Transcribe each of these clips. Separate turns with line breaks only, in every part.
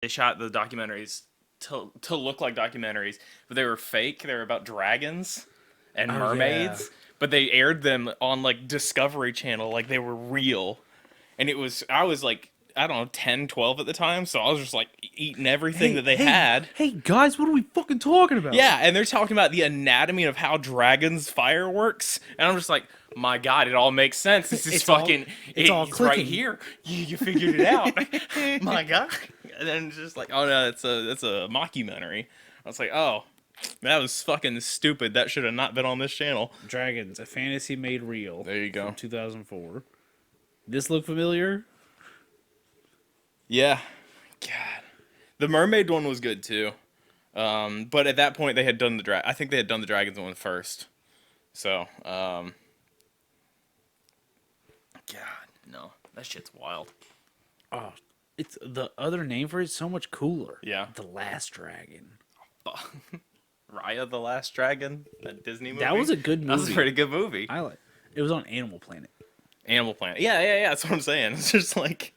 they shot the documentaries to look like documentaries, but they were fake. They were about dragons and
Oh yeah.
mermaids, but they aired them on like Discovery Channel like they were real. And I was like, I don't know, 10, 12 at the time, so I was just like eating everything
Hey,
that they
hey,
had.
hey, guys, what are we fucking talking about?
Yeah, and they're talking about the anatomy of how dragons fire works, and I'm just like, my God, it all makes sense. This is
It's all,
fucking,
it's all
it's right
clicking.
here. You figured it out. My God. And then it's just like, oh no, that's a mockumentary. I was like, oh, that was fucking stupid. That should have not been on this channel.
Dragons, a fantasy made real.
There you go.
From 2004. This look familiar?
Yeah. God. The mermaid one was good too. But at that point they had done I think they had done the dragons one first. So, God, no, that shit's wild.
Oh, it's the other name for it is so much cooler.
Yeah.
The Last Dragon.
Raya the Last Dragon, that Disney movie.
That was a good movie.
That was a pretty good movie.
I like. It was on Animal Planet.
Animal Planet. Yeah. That's what I'm saying. It's just like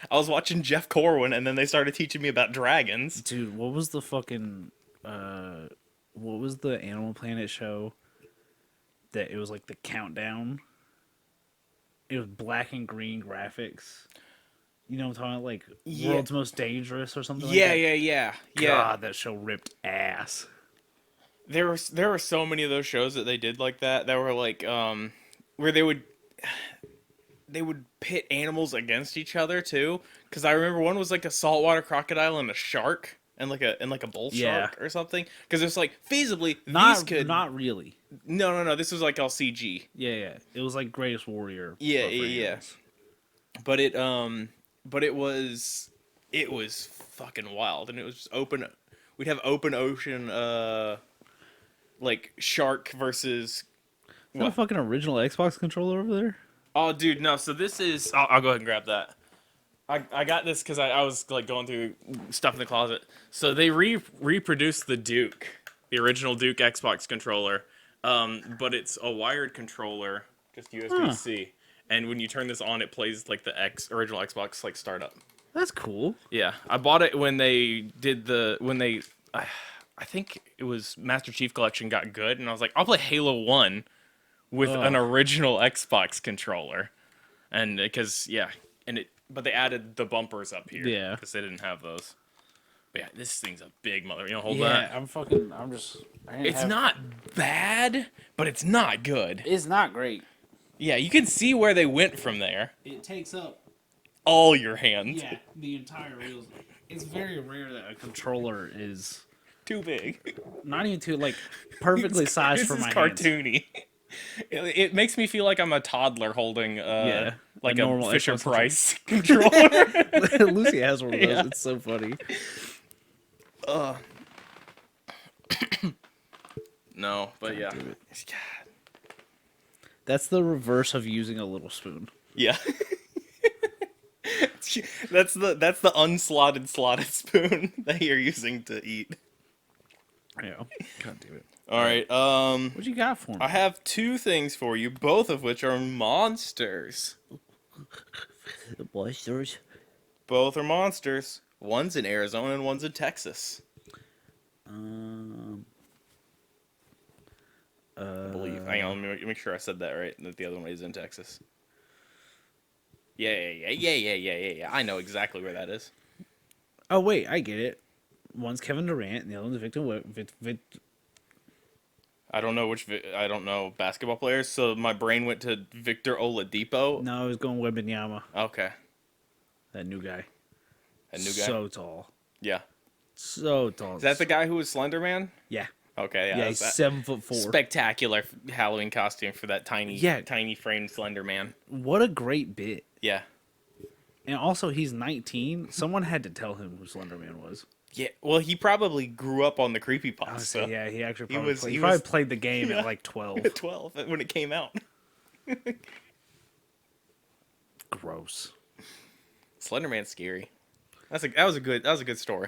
I was watching Jeff Corwin, and then they started teaching me about dragons.
Dude, what was the fucking what was the Animal Planet show that it was like the countdown? It was black and green graphics. You know what I'm talking about? Like
Yeah.
World's Most Dangerous or something
Yeah,
like that?
yeah.
God, that show ripped ass.
There were so many of those shows that they did like that were like where they would pit animals against each other too. Because I remember one was like a saltwater crocodile and a shark and like a bull
Yeah.
shark or something. Because it's like feasibly
Not
these could
not really.
no. This was like all CG.
Yeah. It was like Greatest Warrior.
Yeah,
but for
yeah.
animals.
But it was fucking wild, and it was just open. We'd have open ocean like shark versus
Is that a
what?
fucking original Xbox controller over there?
Oh, dude, no. So this is. I'll go ahead and grab that. I got this because I was like going through stuff in the closet. So they reproduced the Duke, the original Duke Xbox controller, but it's a wired controller, just USB-C. And when you turn this on, it plays like the original Xbox like startup.
That's cool.
Yeah, I bought it when they did I think it was Master Chief Collection got good, and I was like, I'll play Halo 1 with an
Ugh.
original Xbox controller, and because but they added the bumpers up here,
Yeah.
because they didn't have those. But yeah, this thing's a big mother. You know, hold
Yeah,
that.
I'm just. I didn't
It's
have-
not bad, but it's not good.
It's not great.
Yeah, you can see where they went from there.
It takes up.
All your hands.
Yeah, the entire wheels. It's very rare that a controller is
Too big.
not even too like perfectly sized
This
for
is
my hands.
cartoony. It makes me feel like I'm a toddler holding like
a
a
normal
Fisher
Xbox
Price controller.
Lucy has one of those.
Yeah.
It's so funny.
No, but yeah.
damn it.
God.
That's the reverse of using a little spoon.
Yeah. That's the unslotted slotted spoon that you're using to eat.
Yeah. God damn it.
All right.
What you got for me?
I have two things for you, both of which are monsters.
The monsters.
Both are monsters. One's in Arizona and one's in Texas. I believe. Hang on, let me make sure I said that right. That the other one is in Texas. Yeah. I know exactly where that is.
Oh wait, I get it. One's Kevin Durant, and the other one's Victor.
I don't know I don't know basketball players, so my brain went to Victor Oladipo.
No, I was going Wembanyama.
Okay,
That new guy.
a new guy.
So tall.
Yeah,
So tall.
is that the guy who was Slender Man?
Yeah.
Okay,
Yeah,
that's
he's
that.
7'4".
Spectacular Halloween costume for that
Yeah.
tiny framed Slender Man.
What a great bit.
Yeah,
And also, he's 19. Someone had to tell him who Slenderman was.
yeah. Well, he probably grew up on the
I would say,
creepypasta.
yeah, he actually
He
probably,
was-
played,
he
he probably
was-
played the game
yeah.
at like 12.
At 12 when it came out.
Gross.
Slender Man's scary. That was a good story.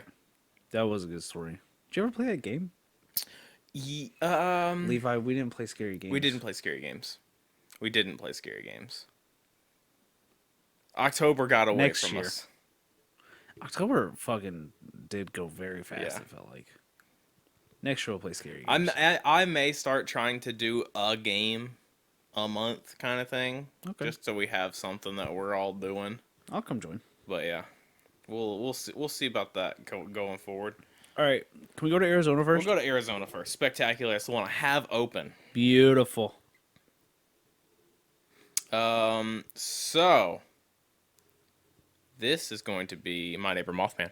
That was a good story. Did you ever play that game?
Yeah,
Levi, we didn't play scary games.
we didn't play scary games. We didn't play scary games. October got away
Next
from
year.
us.
October fucking did go very fast.
Yeah.
It felt like. Next year we'll play scary
I'm,
games.
I may start trying to do a game a month kind of thing,
Okay.
just so we have something that we're all doing.
I'll come join.
But yeah, we'll see about that going forward.
All right. Can we go to Arizona
We'll
first?
go to Arizona first. Spectacular. That's the one I have open.
Beautiful.
So this is going to be My Neighbor Mothman.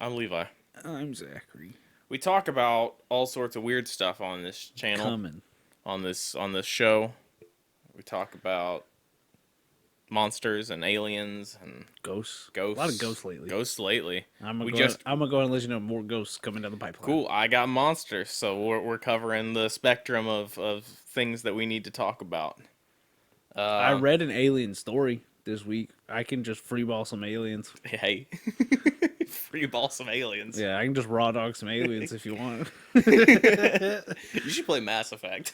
I'm Levi.
I'm Zachary.
We talk about all sorts of weird stuff on this channel,
Coming.
on this show. We talk about monsters and aliens and
Ghosts.
ghosts.
A lot of ghosts lately.
Ghosts lately.
I'm gonna
We
go.
just
I'm gonna go ahead and let you know more ghosts coming down the pipeline.
cool. I got monsters, so we're covering the spectrum of things that we need to talk about.
I read an alien story this week. I can just freeball some aliens.
Hey, free ball some aliens.
Yeah, I can just raw dog some aliens if you want.
You should play Mass Effect.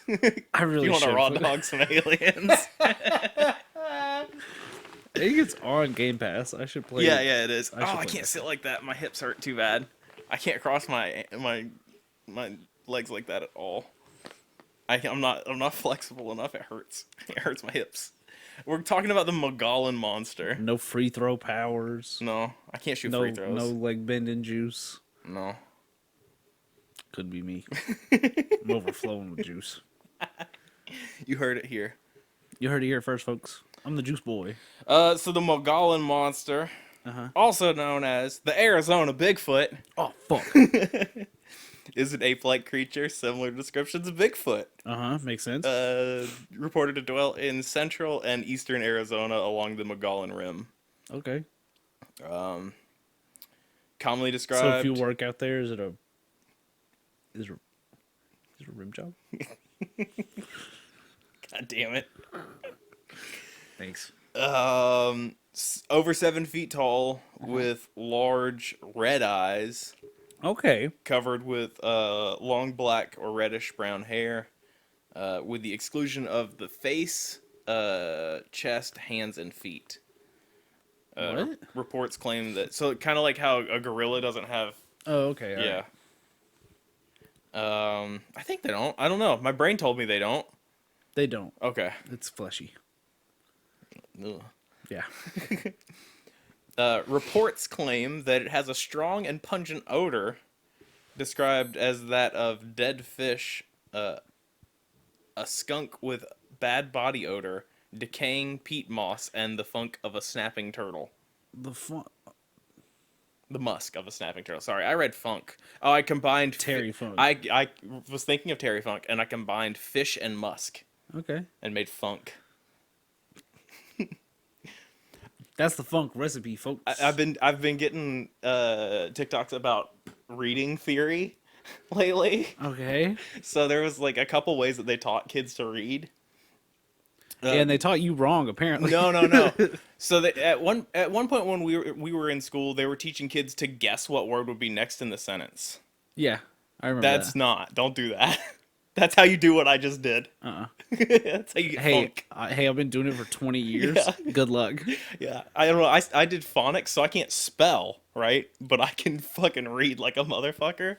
I really
You want to
should.
raw dog some aliens?
I think it's on Game Pass. I should play.
Yeah, it is.
I should
I
play
can't
that.
sit like that. My hips hurt too bad. I can't cross my legs like that at all. I'm not flexible enough. It hurts. It hurts my hips. We're talking about the Mogollon monster.
No free throw powers.
No, I can't shoot
No,
free throws.
no leg bending juice.
No.
Could be me. I'm overflowing with juice.
You heard it here.
You heard it here first, folks. I'm the juice boy.
So the Mogollon monster, also known as the Arizona Bigfoot,
Oh fuck.
is an ape-like creature, similar descriptions of Bigfoot.
Makes sense.
Reported to dwell in central and eastern Arizona along the Mogollon Rim.
Okay.
Commonly
So
described.
if you work out there, is it a rim job?
God damn it.
Thanks.
Over 7 feet tall, with large red eyes,
Okay.
covered with long black or reddish brown hair, with the exclusion of the face, chest, hands, and feet.
What?
Reports claim that, so kind of like how a gorilla doesn't have.
Oh, okay. all
Yeah.
right.
I think they don't. I don't know. My brain told me they don't.
They don't.
Okay.
It's fleshy.
Ugh.
Yeah.
Reports claim that it has a strong and pungent odor, described as that of dead fish, a skunk with bad body odor, decaying peat moss, and the funk of a snapping turtle.
The fun.
The musk of a snapping turtle. Sorry, I read funk. Oh, I combined
Terry Funk.
I was thinking of Terry Funk, and I combined fish and musk
Okay.
and made funk.
That's the funk recipe, folks.
I've been getting TikToks about reading theory lately.
Okay.
So there was like a couple ways that they taught kids to read.
And they taught you wrong, apparently.
No. So at one point when we were in school, they were teaching kids to guess what word would be next in the sentence.
Yeah, I remember
That's
that.
not. Don't do that. That's how you do what I just did. That's how you get funk.
Hey, I've been doing it for 20 years.
Yeah.
Good luck.
Yeah, I don't know. I did phonics, so I can't spell, right? But I can fucking read like a motherfucker.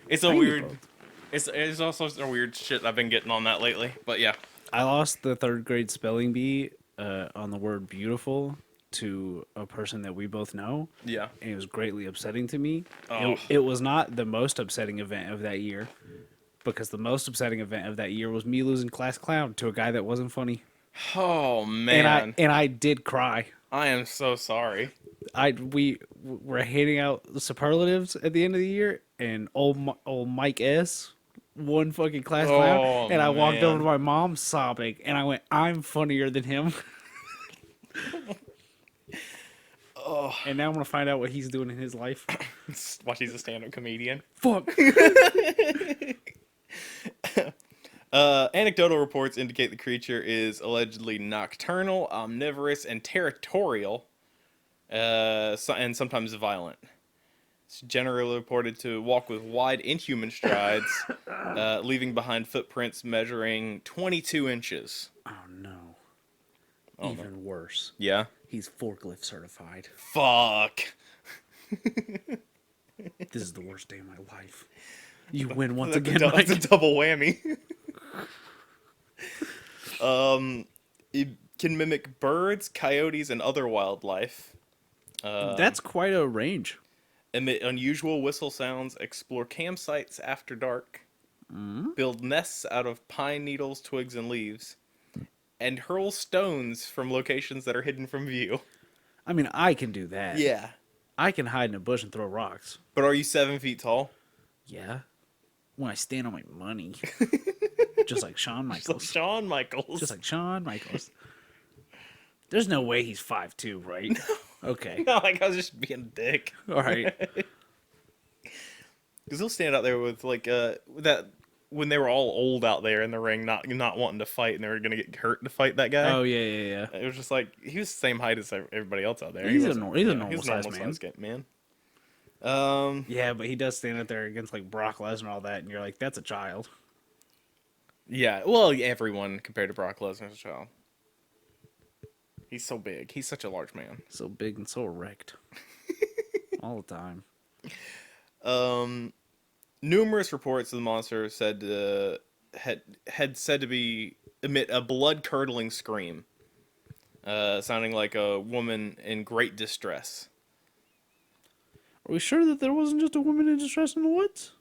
It's a weird. It's all sorts of weird shit I've been getting on that lately. But yeah.
I lost the 3rd grade spelling bee on the word beautiful to a person that we both know.
Yeah.
And it was greatly upsetting to me.
Oh.
It was not the most upsetting event of that year, because the most upsetting event of that year was me losing class clown to a guy that wasn't funny.
Oh man.
And I did cry.
I am so sorry.
We were handing out the superlatives at the end of the year, and old Mike S. won fucking class clown, and I walked over to my mom sobbing, and I went, "I'm funnier than him." And now I'm gonna find out what he's doing in his life.
Watch, he's a stand-up comedian.
Fuck.
Anecdotal reports indicate the creature is allegedly nocturnal, omnivorous, and territorial, and sometimes violent. It's generally reported to walk with wide inhuman strides, leaving behind footprints measuring 22 inches.
Oh no.
Oh, no.
Even worse.
Yeah?
He's forklift certified.
Fuck.
This is the worst day of my life. You win once
That's
again,
that's a
Mike.
double whammy. It can mimic birds, coyotes, and other wildlife.
That's quite a range.
Emit unusual whistle sounds, explore campsites after dark, build nests out of pine needles, twigs, and leaves, and hurl stones from locations that are hidden from view.
I mean, I can do that.
Yeah.
I can hide in a bush and throw rocks.
But are you 7 feet tall?
Yeah. When I stand on my money. Just like Shawn
Just like
Michaels.
Shawn Michaels.
Just like Shawn Michaels. There's no way he's 5'2", right? Okay.
Like I was just being a dick.
All right.
Because he'll stand out there with like that when they were all old out there in the ring, not wanting to fight, and they were gonna get hurt to fight that guy.
Oh, yeah.
It was just like he was the same height as everybody else out there.
He's
He
a normal
he's
sized man.
man.
Yeah, but he does stand out there against like Brock Lesnar and all that, and you're like, that's a child.
Yeah, well, everyone compared to Brock Lesnar as a child. He's so big. He's such a large man.
So big and so erect. All the time.
Numerous reports of the monster said had said to be emit a blood-curdling scream, sounding like a woman in great distress.
Are we sure that there wasn't just a woman in distress in the woods?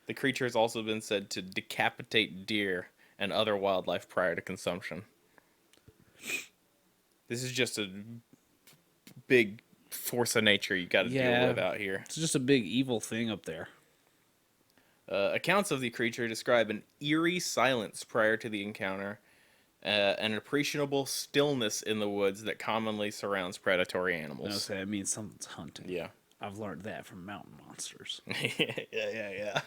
The creature has also been said to decapitate deer and other wildlife prior to consumption. This is just a big force of nature you got to deal with out here.
It's just a big evil thing up there.
Accounts of the creature describe an eerie silence prior to the encounter, an appreciable stillness in the woods that commonly surrounds predatory animals.
Okay, that means something's hunting.
Yeah.
I've learned that from mountain monsters.
yeah.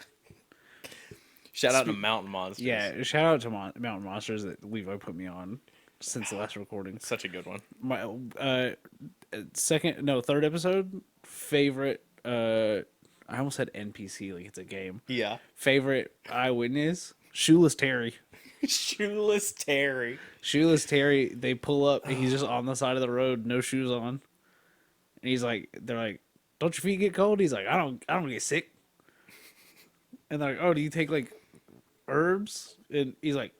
Shout out to Mountain Monsters.
Yeah, shout out to Mountain Monsters that Levi put me on since the last recording.
Such a good one.
My third episode, favorite, I almost said NPC like it's a game.
Yeah.
Favorite eyewitness, Shoeless Terry.
Shoeless Terry.
Shoeless Terry, they pull up, he's just on the side of the road, no shoes on. And he's like, they're like, don't your feet get cold? He's like, I don't get sick. And they're like, oh, do you take like herbs? And he's like,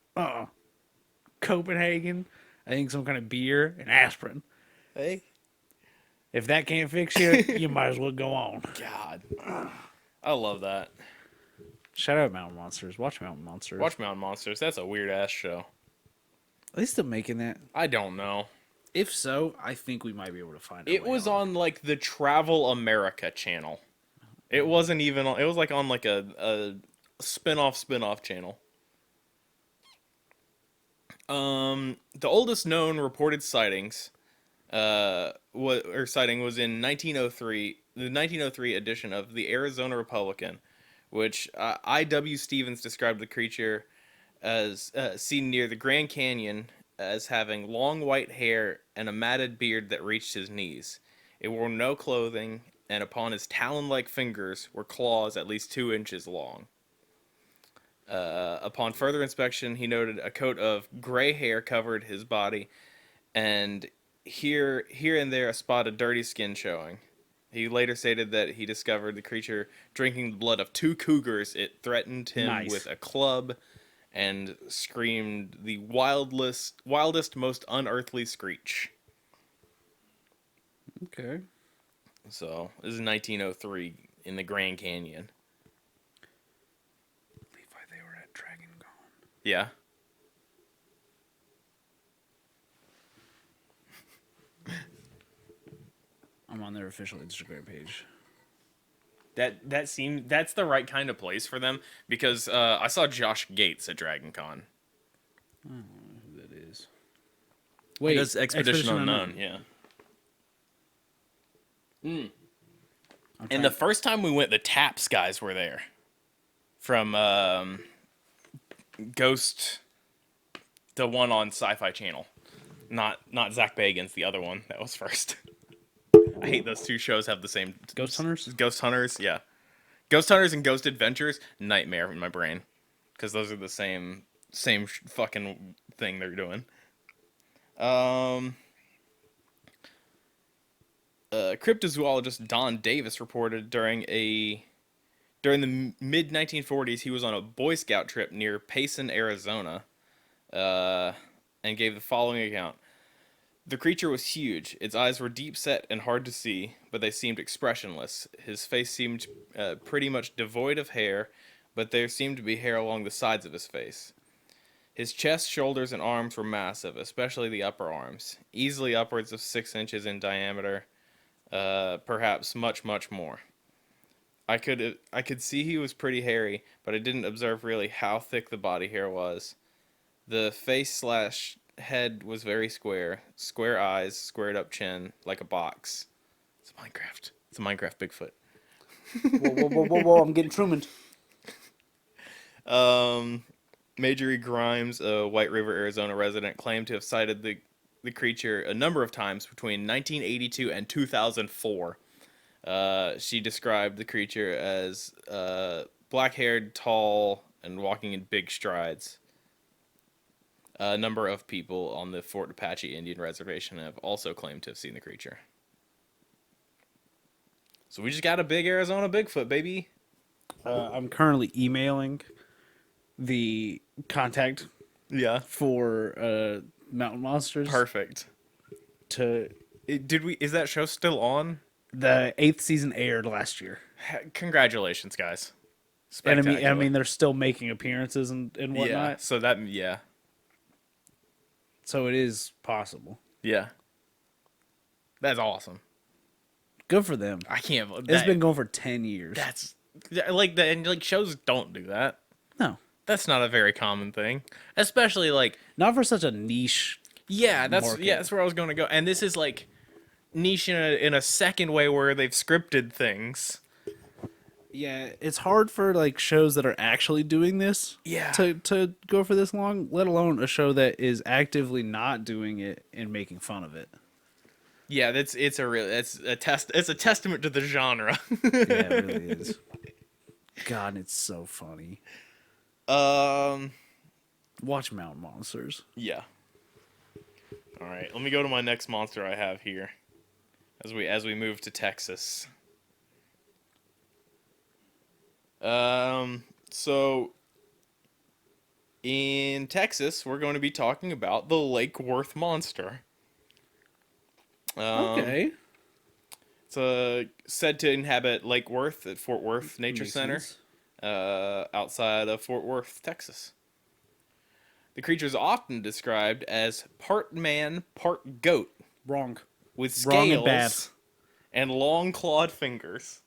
Copenhagen, I think some kind of beer and aspirin.
Hey.
If that can't fix you, you might as well go on.
God. I love that.
Shout out Mountain Monsters. Watch Mountain Monsters.
Watch Mountain Monsters. That's a weird ass show.
Are they still making that?
I don't know.
If so, I think we might be able to find it.
It was on like the Travel America channel. It wasn't even on, it was like on like a spin-off channel. The oldest known reported sightings sighting was in 1903, the 1903 edition of the Arizona Republican, which I.W. Stevens described the creature as seen near the Grand Canyon as having long white hair and a matted beard that reached his knees. It wore no clothing, and upon his talon-like fingers were claws at least 2 inches long. Upon further inspection, he noted a coat of gray hair covered his body, and here and there a spot of dirty skin showing. He later stated that he discovered the creature drinking the blood of 2 cougars. It threatened him with a club and screamed the wildest, most unearthly screech.
Okay.
So, this is 1903 in the Grand Canyon.
Levi, they were at Dragon Con.
Yeah.
I'm on their official Instagram page.
That's the right kind of place for them, because I saw Josh Gates at Dragon Con.
I don't know who that is.
Wait, that's Expedition Unknown, yeah. And the first time we went, the Taps guys were there. From Ghost, the one on Sci-Fi Channel. Not Zach Bagans, the other one that was first. I hate those two shows have the same
Ghost Hunters?
Ghost Hunters, yeah. Ghost Hunters and Ghost Adventures, nightmare in my brain, because those are the same fucking thing they're doing. Um, cryptozoologist Don Davis reported during the mid 1940s he was on a Boy Scout trip near Payson, Arizona, and gave the following account. The creature was huge. Its eyes were deep set and hard to see, but they seemed expressionless. His face seemed pretty much devoid of hair, but there seemed to be hair along the sides of his face. His chest, shoulders, and arms were massive, especially the upper arms, easily upwards of 6 inches in diameter, perhaps much, much more. I could see he was pretty hairy, but I didn't observe really how thick the body hair was. The face/head was very square. Square eyes, squared up chin, like a box. It's Minecraft. It's a Minecraft Bigfoot.
Whoa, I'm getting Truman.
Marjorie Grimes, a White River, Arizona resident, claimed to have sighted the creature a number of times between 1982 and 2004. She described the creature as black-haired, tall, and walking in big strides. A number of people on the Fort Apache Indian Reservation have also claimed to have seen the creature. So we just got a big Arizona Bigfoot, baby.
I'm currently emailing the contact
Yeah.
for Mountain Monsters.
Perfect. Is that show still on?
The 8th season aired last year.
Congratulations, guys.
And
Spectacular.
I mean, they're still making appearances and whatnot.
Yeah. So yeah.
So it is possible.
Yeah. That's awesome.
Good for them.
I can't.
It's been going for 10 years.
That's and shows don't do that.
No.
That's not a very common thing, especially
Not for such a niche. Market.
That's where I was going to go. And this is niche in a second way where they've scripted things.
Yeah, it's hard for shows that are actually doing this.
Yeah.
To go for this long, let alone a show that is actively not doing it and making fun of it.
Yeah, it's a testament to the genre.
Yeah, it really is. God, it's so funny. Watch Mountain Monsters.
Yeah. All right, let me go to my next monster I have here. As we move to Texas. So in Texas, we're going to be talking about the Lake Worth monster.
Okay.
It's said to inhabit Lake Worth at Fort Worth Nature
Makes
Center,
sense.
outside of Fort Worth, Texas. The creature is often described as part man, part goat,
Wrong.
with
Wrong and bad.
scales and long clawed fingers.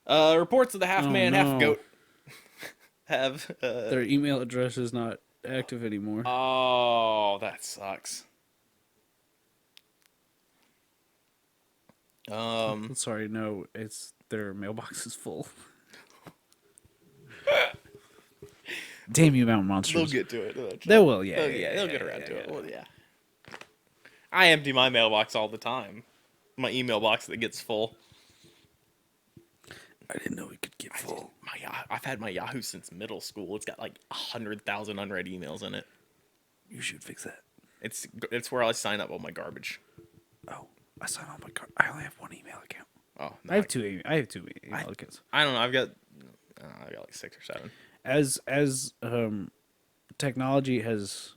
Reports of the half man, half
no.
goat have.
Their email address is not active anymore.
Oh, that sucks.
Sorry, no, it's their mailbox is full. Damn you, Mountain Monsters.
They'll get to it eventually.
They will, yeah.
Oh, yeah, they'll get around to it. Well, yeah. I empty my mailbox all the time. My email box that gets full.
I didn't know it could get full.
I've had my Yahoo since middle school. It's got 100,000 unread emails in it.
You should fix that.
It's where I sign up all my garbage.
Oh, I sign on my card. I only have one email account.
Oh, no,
I have two email accounts.
I don't know. I've got 6 or 7.
As technology has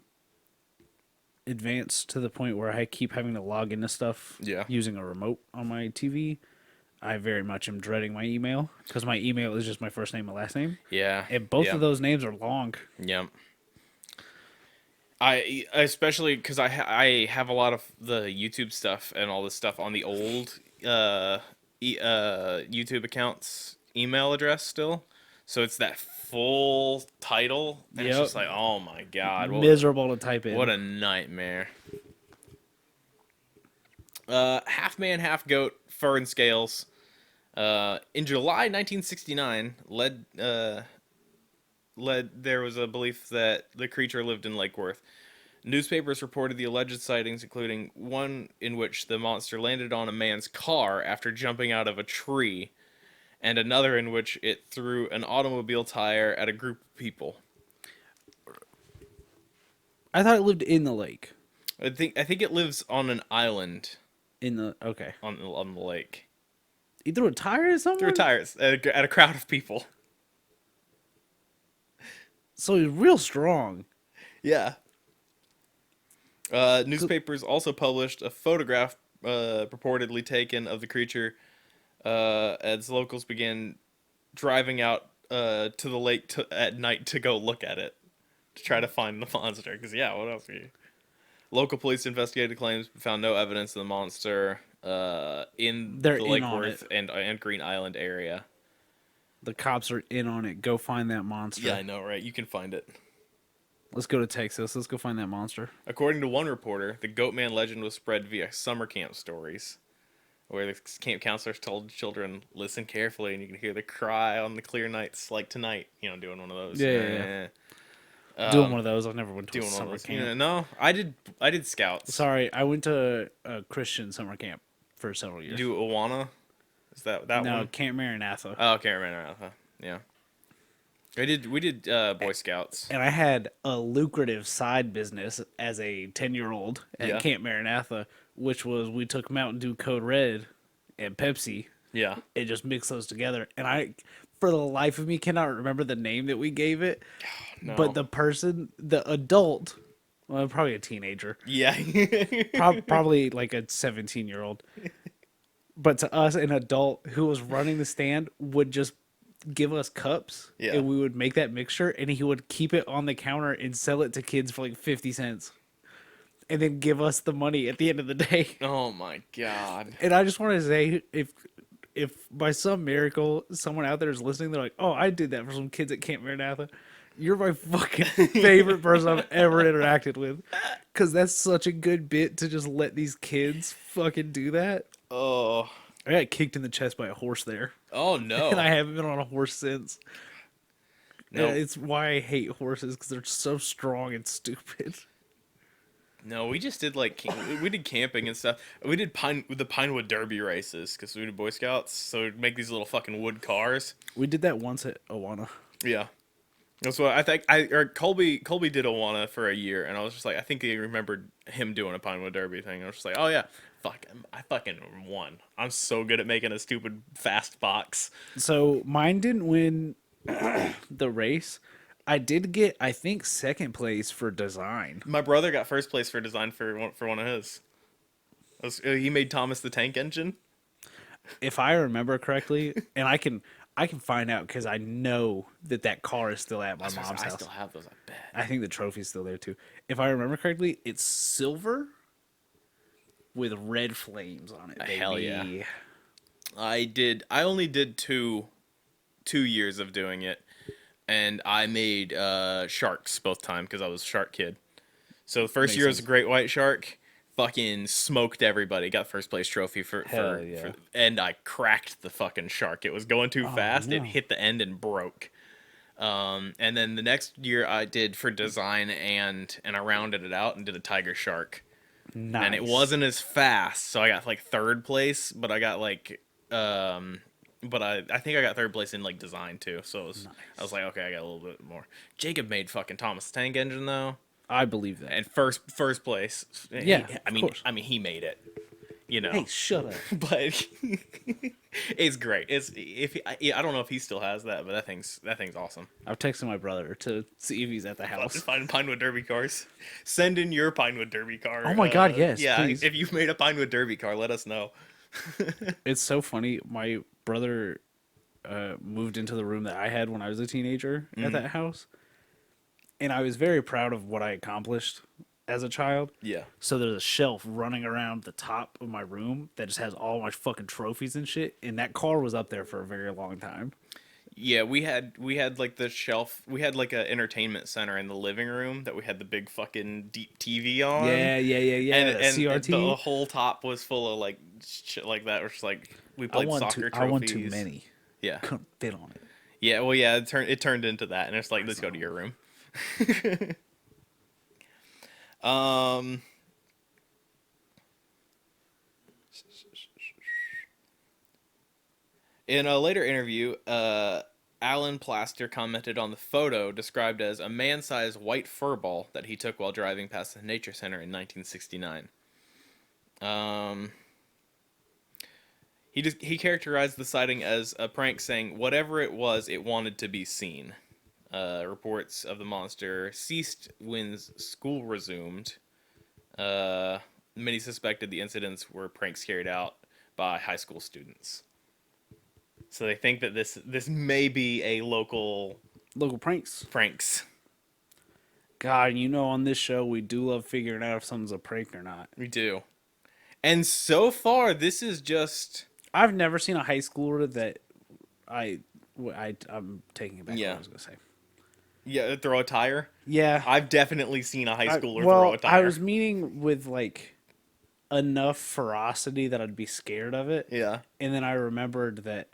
advanced to the point where I keep having to log into stuff using a remote on my TV, I very much am dreading my email because my email is just my first name and last name.
Yeah.
And both of those names are long.
Yeah. I especially because I have a lot of the YouTube stuff and all this stuff on the old YouTube account's email address still, so it's that full title, and it's just oh my god,
miserable to type in.
What a nightmare. Half man, half goat, fur and scales. In July 1969, there was a belief that the creature lived in Lake Worth. Newspapers reported the alleged sightings, including one in which the monster landed on a man's car after jumping out of a tree, and another in which it threw an automobile tire at a group of people.
I thought it lived in the lake.
I think it lives on an island
Okay.
on the lake.
You threw a tire at someone?
Threw tires at a crowd of people.
So he's real strong.
Yeah. Newspapers also published a photograph purportedly taken of the creature as locals began driving out to the lake at night to go look at it to try to find the monster. Because, yeah, what else are you? Local police investigated claims but found no evidence of the monster in
They're
the
in
Lake
on
Worth
it.
and Green Island area.
The cops are in on it. Go find that monster.
Yeah, I know, right? You can find it.
Let's go to Texas. Let's go find that monster.
According to one reporter, the Goatman legend was spread via summer camp stories, where the camp counselors told children, "Listen carefully, and you can hear the cry on the clear nights like tonight." You know, doing one of those.
Yeah. Doing one of those. I've never went to a
Doing one of
summer
those.
camp.
Yeah, no, I did scouts.
Sorry, I went to a Christian summer camp for several years.
You do Awana? Is that
no,
one?
Camp Maranatha.
Oh, okay, right. Yeah. We did Boy Scouts.
And I had a lucrative side business as a 10-year-old at Camp Maranatha, which was we took Mountain Dew Code Red and Pepsi
Yeah.
and just mixed those together. And I, for the life of me, cannot remember the name that we gave it.
No.
But the adult, well, probably a teenager,
Yeah.
probably like a 17-year-old. But to us, an adult who was running the stand would just give us cups, and we would make that mixture, and he would keep it on the counter and sell it to kids for like 50 cents. And then give us the money at the end of the day.
Oh my god.
And I just want to say, if by some miracle someone out there is listening, they're like, "Oh, I did that for some kids at Camp Maranatha," you're my fucking favorite person I've ever interacted with, because that's such a good bit to just let these kids fucking do that.
Oh.
I got kicked in the chest by a horse there.
Oh no.
And I haven't been on a horse since.
No.
It's why I hate horses, because they're so strong and stupid.
No, we just did we did camping and stuff. We did the Pinewood Derby races because we did Boy Scouts. So we'd make these little fucking wood cars.
We did that once at Awana.
Yeah, that's what I think. Colby did Awana for a year, and I was just like, I think he remembered him doing a Pinewood Derby thing. I was just like, oh yeah, fuck, I fucking won. I'm so good at making a stupid fast box.
So mine didn't win the race. I did get, I think, second place for design.
My brother got first place for design for one of his. He made Thomas the Tank Engine.
If I remember correctly, and I can find out because I know that car is still at my mom's house.
I still have those, I bet.
I think the trophy's still there too. If I remember correctly, it's silver with red flames on it. Baby.
Hell yeah. I only did two years of doing it. And I made sharks both times because I was a shark kid. So the first year was a great white shark. Fucking smoked everybody. Got first place trophy for and I cracked the fucking shark. It was going too fast.
No.
It hit the end and broke. And then the next year I did for design and I rounded it out and did a tiger shark.
Nice.
And it wasn't as fast, so I got like third place, but I got like but I think I got third place in like design too. So nice. I was like, okay, I got a little bit more. Jacob made fucking Thomas the Tank Engine though.
I believe that.
And first place.
Yeah,
I mean he made it. You know.
Hey, shut up.
But it's great. I don't know if he still has that, but that thing's awesome.
I've texted my brother to see if he's at the house.
Find Pinewood Derby cars. Send in your Pinewood Derby car.
Oh my god, yes.
Yeah,
please.
if you've made a Pinewood Derby car, let us know.
It's so funny. My brother moved into the room that I had when I was a teenager at that house, and I was very proud of what I accomplished as a child.
Yeah.
So there's a shelf running around the top of my room that just has all my fucking trophies and shit, and that car was up there for a very long time.
Yeah, we had like the shelf. We had like an entertainment center in the living room that we had the big fucking deep TV on.
Yeah.
And
CRT.
the whole top was full of like shit like that. Which like we played soccer trophies.
I won too many.
Yeah,
couldn't fit on it.
Yeah, well, yeah, it turned into that, and it's like, let's go to your room. Um, in a later interview, Alan Plaster commented on the photo described as a man-sized white furball that he took while driving past the nature center in 1969. He characterized the sighting as a prank, saying whatever it was, it wanted to be seen. Reports of the monster ceased when school resumed. Many suspected the incidents were pranks carried out by high school students. So they think that this may be a local
pranks.
pranks.
God, on this show we do love figuring out if something's a prank or not.
We do. And so far, this is just...
I've never seen a high schooler that I'm taking it back.
Yeah.
What I was gonna say.
Yeah, throw a tire.
Yeah,
I've definitely seen a high schooler throw a tire.
I was meaning with like enough ferocity that I'd be scared of it.
Yeah.
And then I remembered that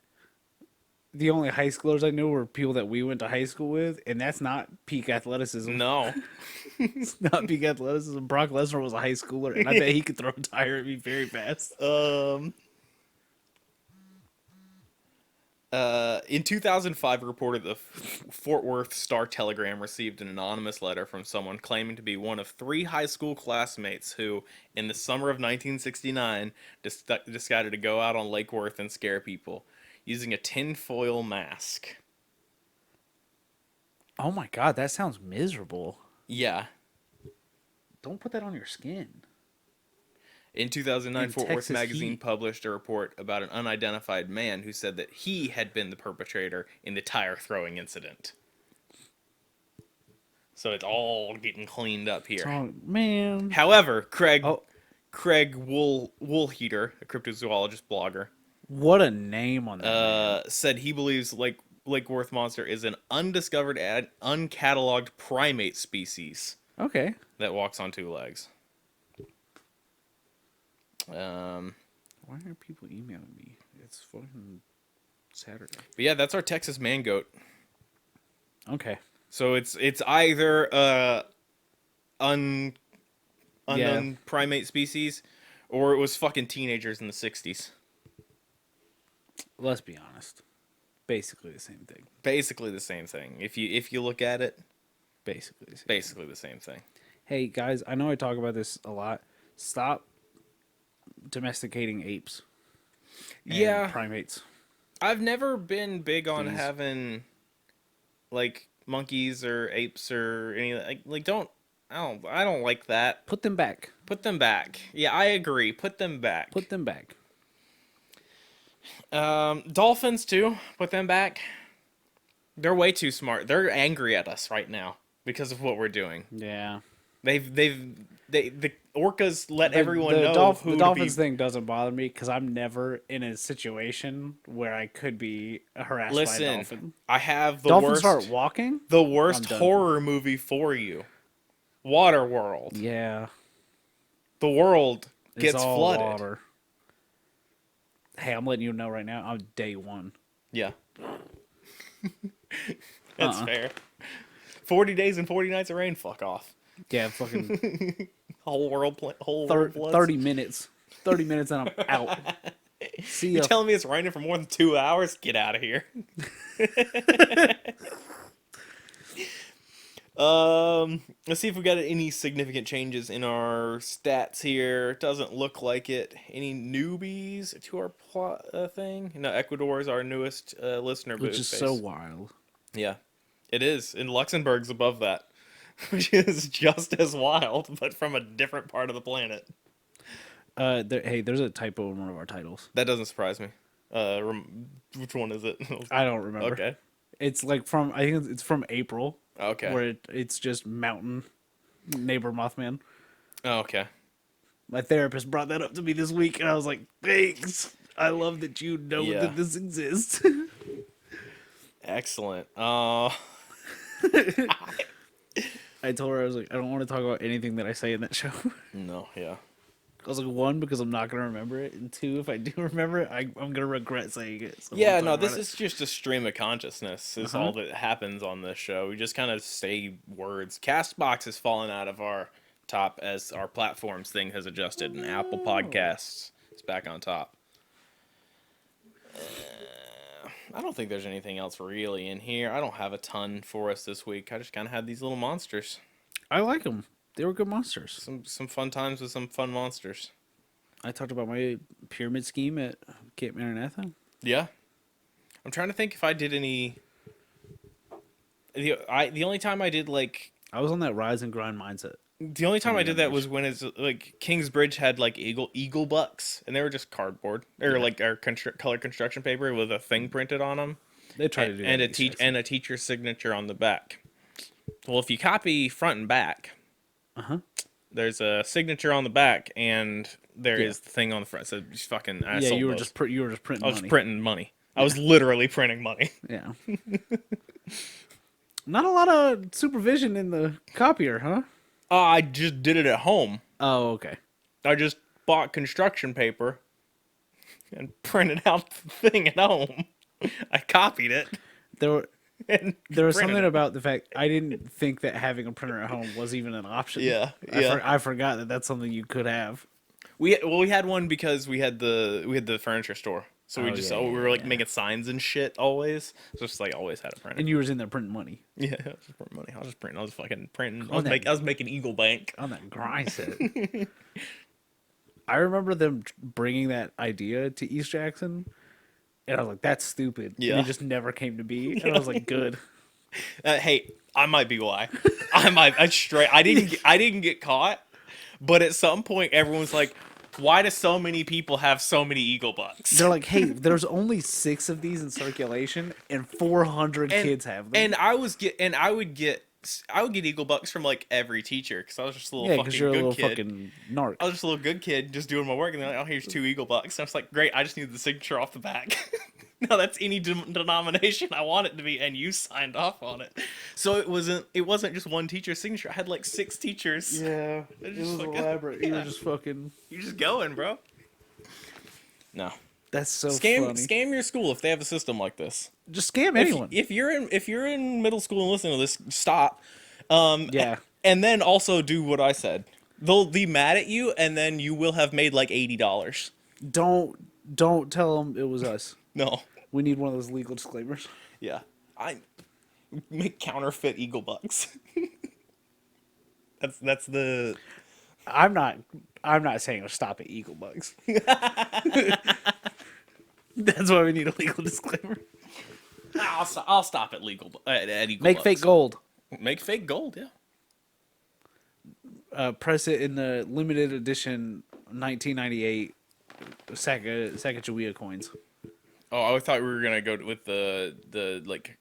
the only high schoolers I knew were people that we went to high school with, and that's not peak athleticism.
No.
It's not peak athleticism. Brock Lesnar was a high schooler, and I bet he could throw a tire at me very fast.
In 2005, reported the Fort Worth Star-Telegram received an anonymous letter from someone claiming to be one of 3 high school classmates who, in the summer of 1969, decided to go out on Lake Worth and scare people using a tinfoil mask.
Oh my god, that sounds miserable.
Yeah.
Don't put that on your skin.
In 2009,
In
Fort Worth
Texas
Magazine
heat.
published a report about an unidentified man who said that he had been the perpetrator in the tire throwing incident. So it's all getting cleaned up here.
Oh, man.
However, Craig
Oh.
Woolheater, a cryptozoologist blogger,
What a name on that man.
said he believes Lake Worth monster is an undiscovered and uncatalogued primate species
Okay.
that walks on 2 legs.
Why are people emailing me? It's fucking Saturday.
But yeah, that's our Texas man goat.
Okay.
So it's either unknown primate species, or it was fucking teenagers in the 60s.
Let's be honest. Basically the same thing.
Basically the same thing. If you look at it,
Basically the same.
basically the same thing.
Hey guys, I know I talk about this a lot. Stop domesticating apes. And
Yeah.
primates.
I've never been big on
Please.
having like monkeys or apes or any like I don't like that.
Put them back.
Put them back. Yeah, I agree. Put them back.
Put them back.
Dolphins too. Put them back. They're way too smart. They're angry at us right now because of what we're doing.
Yeah.
The orcas let everyone know who
the
to
Dolphins
be.
thing doesn't bother me because I'm never in a situation where I could be harassed by a
Listen,
dolphin.
I have the
Dolphins
worst
start walking?
the worst
I'm done.
horror movie for you. Waterworld.
Yeah.
The world
It's
gets
all
flooded.
water. Hey, I'm letting you know right now. I'm day 1.
Yeah. That's fair. 40 days and 40 nights of rain. Fuck off.
Yeah, fucking
Whole world floods.
30 minutes. 30 minutes and I'm out. See ya.
You're telling me it's raining for more than 2 hours? Get out of here. Let's see if we got any significant changes in our stats here. Doesn't look like it. Any newbies to our plot thing? No, Ecuador is our newest listener
Which
base.
is so wild.
Yeah, it is. And Luxembourg's above that, which is just as wild, but from a different part of the planet.
Hey, there's a typo in one of our titles.
That doesn't surprise me. Which one is it?
I don't remember.
Okay.
It's like I think it's from April.
Okay.
Where it's just mountain neighbor Mothman.
Oh, okay.
My therapist brought that up to me this week, and I was like, "Thanks. I love that you know
Yeah.
that this exists."
Excellent.
I told her I was like, "I don't want to talk about anything that I say in that show."
No, yeah.
I was like, 1, because I'm not gonna remember it, and 2, if I do remember it, I'm gonna regret saying it. So I
Yeah,
won't
no,
talk
this
about
is just a stream of consciousness is all that happens on this show. We just kind of say words. Castbox has fallen out of our top as our platforms thing has adjusted, and Apple Podcasts is back on top. I don't think there's anything else really in here. I don't have a ton for us this week. I just kind of had these little monsters.
I like them. They were good monsters.
Some fun times with some fun monsters.
I talked about my pyramid scheme at Cape Maranatha.
Yeah. I'm trying to think if I did any... The only time I did, like...
I was on that rise and grind mindset.
The only time I did that was when it's, like, Kingsbridge had, like, eagle bucks, and they were just cardboard. They were, like, our color construction paper with a thing printed on them.
They tried to do that.
And a teacher's signature on the back. Well, if you copy front and back, there's a signature on the back, and there is the thing on the front. So just fucking...
you were just printing money.
I was printing money. I was literally printing money.
Yeah. Not a lot of supervision in the copier, huh?
I just did it at home.
Oh, okay.
I just bought construction paper and printed out the thing at home. I copied it.
There was something about the fact I didn't think that having a printer at home was even an option.
Yeah.
I forgot that that's something you could have.
We had one because we had the furniture store. So we were like making signs and shit always. So just like always had a printer.
And you was in there printing money.
Yeah, I was just printing money. I was just printing. I was fucking printing. I was making Eagle Bank
on that grind set. I remember them bringing that idea to East Jackson, and I was like, "That's stupid."
Yeah,
and it just never came to be. And I was like, "Good."
Hey, I might be why. I didn't get caught, but at some point everyone's like, why do so many people have so many Eagle Bucks?
They're like, hey, there's only 6 of these in circulation, and 400 kids have them.
And I would get Eagle Bucks from like every teacher because I was just a little fucking
you're
good
a little
kid.
Fucking narc.
I was just a little good kid just doing my work, and they're like, oh, here's 2 Eagle Bucks. And I was like, great, I just need the signature off the back. No, that's any denomination I want it to be, and you signed off on it. So it wasn't just one teacher's signature. I had like 6 teachers.
Yeah, it was elaborate. Yeah. You were just fucking...
You're just going, bro. No.
That's so funny.
Scam your school if they have a system like this.
Just scam anyone.
If you're in middle school and listening to this, stop.
Yeah.
And then also do what I said. They'll be mad at you, and then you will have made like $80.
Don't tell them it was us.
No.
We need one of those legal disclaimers.
Yeah. I make counterfeit Eagle Bucks. That's the...
I'm not saying to stop at Eagle Bucks. That's why we need a legal disclaimer.
I'll stop at Eagle
Make
Bucks.
fake gold.
Make fake gold, yeah.
Press it in the limited edition 1998 Sacagawea coins.
Oh, I thought we were gonna go with the like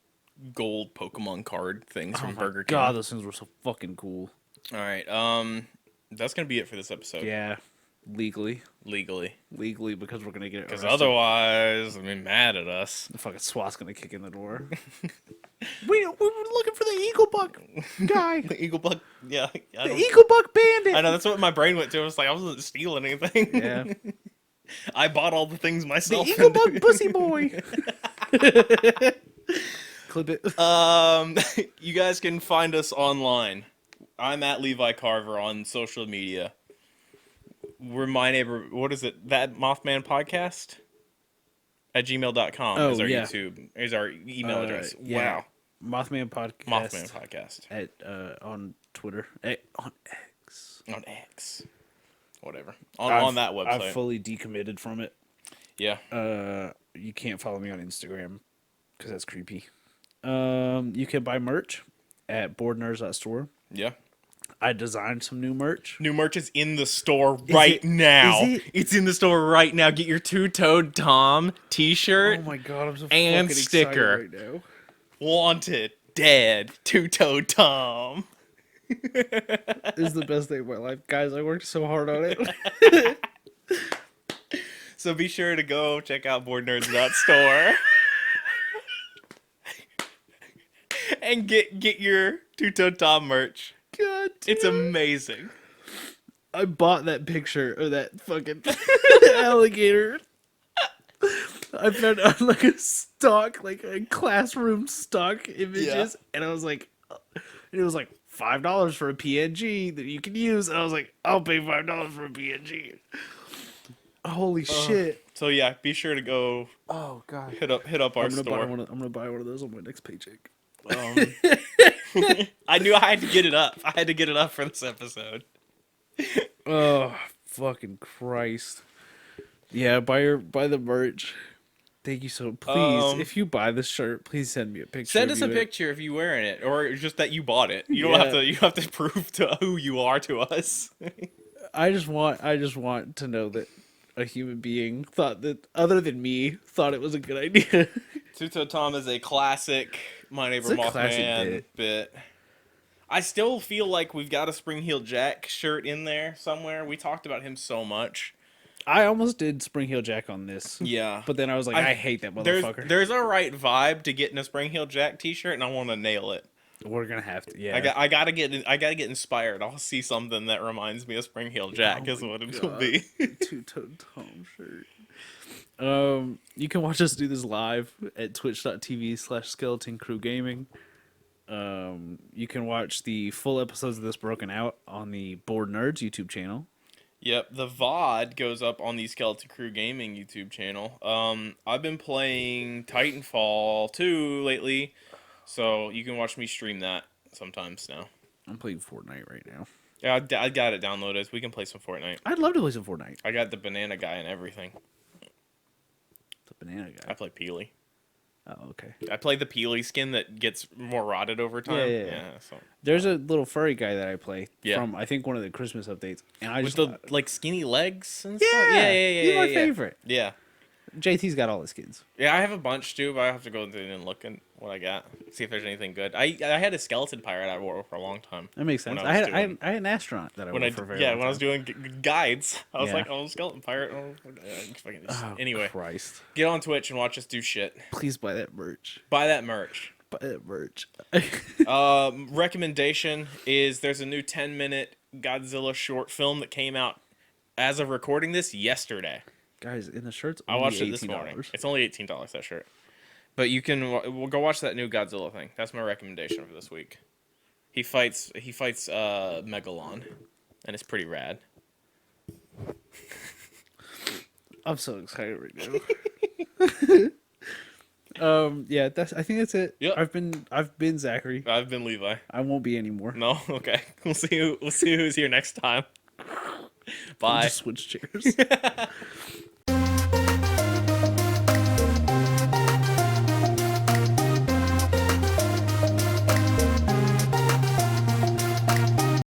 gold Pokemon card things from Burger King.
God, those things were so fucking cool.
All right, that's gonna be it for this episode.
Yeah, legally,
because
we're gonna get it.
Because otherwise, they'll be mad at us.
The fucking SWAT's gonna kick in the door. we were looking for the Eagle Buck guy.
The Eagle Buck, yeah.
The Eagle Buck bandit.
I know, that's what my brain went to. I was like, I wasn't stealing anything.
Yeah.
I bought all the things myself.
The Eagle Buck pussy boy. Clip it.
You guys can find us online. I'm at Levi Carver on social media. We're my neighbor. What is it? That Mothman podcast at gmail.com is our YouTube. Is our email address.
Yeah.
Wow.
Mothman podcast.
Mothman podcast.
At on Twitter. On X.
On X. Whatever. On that website.
I've fully decommitted from it.
Yeah.
You can't follow me on Instagram because that's creepy. You can buy merch at boardnerds.store.
Yeah.
I designed some new merch.
New merch is in the store now. It's in the store right now. Get your Two-Toed Tom t-shirt.
Oh my god, I'm so
and
fucking
sticker
excited right now.
Wanted, dead, Two-Toed Tom.
This is the best day of my life. Guys, I worked so hard on it.
So be sure to go check out boardnerds.store. And get your Two-Toed Tom merch.
God,
it's amazing.
I bought that picture of that fucking alligator. I found on like a stock, like a classroom stock images, and I was like, it was like $5 for a PNG that you can use. And I was like, I'll pay $5 for a PNG. Holy shit.
So yeah, be sure to go
Oh god.
hit up our store.
I'm gonna buy one of those on my next paycheck.
I knew I had to get it up. I had to get it up for this episode.
Oh fucking Christ. Yeah, buy the merch. Thank you so. Please, if you buy this shirt, please send me a picture.
Send us a picture if you wearing it, or just that you bought it. You don't have to. You have to prove to who you are to us.
I just want to know that a human being thought that, other than me, thought it was a good idea.
Tuto Tom is a classic My Neighbor
It's a classic
Mothman bit. I still feel like we've got a Spring Heel Jack shirt in there somewhere. We talked about him so much.
I almost did Spring Heel Jack on this.
Yeah.
But then I was like, I hate that motherfucker.
There's a right vibe to getting a Spring Heel Jack t-shirt, and I want to nail it.
We're gonna have to. Yeah.
I gotta get inspired. I'll see something that reminds me of Spring Heel Jack is what it will be.
Two-tone Tom shirt. You can watch us do this live at twitch.tv/Skeleton Crew Gaming. You can watch the full episodes of this broken out on the Bored Nerds YouTube channel.
Yep, the VOD goes up on the Skeleton Crew Gaming YouTube channel. I've been playing Titanfall 2 lately, so you can watch me stream that sometimes now.
I'm playing Fortnite right now.
Yeah, I got it downloaded. We can play some Fortnite.
I'd love to play some Fortnite.
I got the banana guy and everything.
The banana guy.
I play Peely.
Oh, okay.
I play the Peely skin that gets more rotted over time.
Yeah.
So.
There's a little furry guy that I play
Yeah.
from, I think, one of the Christmas updates. And I
With
just
the like skinny legs and
yeah,
stuff? Yeah.
He's my favorite.
Yeah.
JT's got all the skins.
Yeah, I have a bunch too, but I have to go through and look at what I got. See if there's anything good. I had a skeleton pirate I wore for a long time.
That makes sense. I had an astronaut that I wore for a very long time.
When I was doing guides, I was
Yeah.
like, oh, skeleton pirate. Anyway,
Christ.
get on Twitch and watch us do shit.
Please buy that merch.
Buy that merch.
Buy that merch.
Recommendation is there's a new 10-minute Godzilla short film that came out as of recording this yesterday.
Guys, in the shirt's
I
only
watched it
$18.
this morning. It's only $18, that shirt. But you can we'll go watch that new Godzilla thing. That's my recommendation for this week. He fights Megalon, and it's pretty rad.
I'm so excited right now. Yeah, I think that's it.
Yep.
I've been Zachary.
I've been Levi.
I won't be anymore.
No, okay. We'll see who's here next time. Bye.
Just switch chairs.